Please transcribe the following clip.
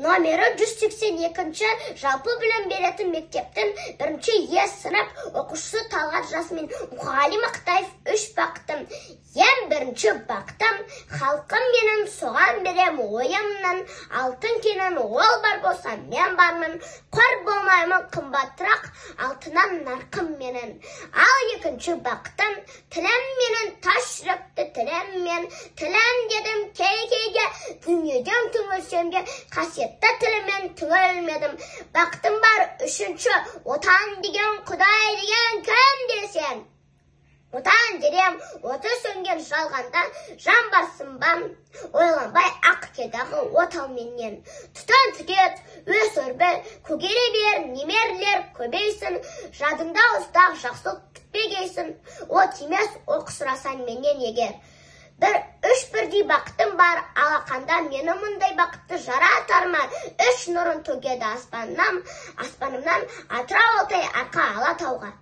номері 182-ші жалпы білім беретін мектептің 1-ші сынып оқушысы Талғат Жасмин Мұғалім Ақтаев 3 бақтым. Ең 1-ші бақтым, халқым менің соған берем ойымнан, алтын кенін ол бар болса мен бармын, қор болмаймын қымбатырақ, алтыннан нарқым менің. Ал 2-ші бақтым, тілім менің таш жүректі тілім мен, тілім дедім кей-кейге, дүниеден түңілсемге, қасиетті тілімен түңілмедім. Бақтым бар 3-ші, отан деген, Құдай деген кім десем? Отан дерем, оты сөнген жалғанда, жан барсын бам, ойланбай ақ кедағы отал менен. Тұтан түгет, өз өрбіл, көгере бер, немерлер көбейсін, жадында ұстақ жақсылық күтпегейсін, от емес оқысырасан менен егер. 3 бірдей бақытым бар, алақанда мені мұндай бақытты жаратар ма? 3 нұрын төгеді аспанымнан, Атырау Алтай арқа Алатауға.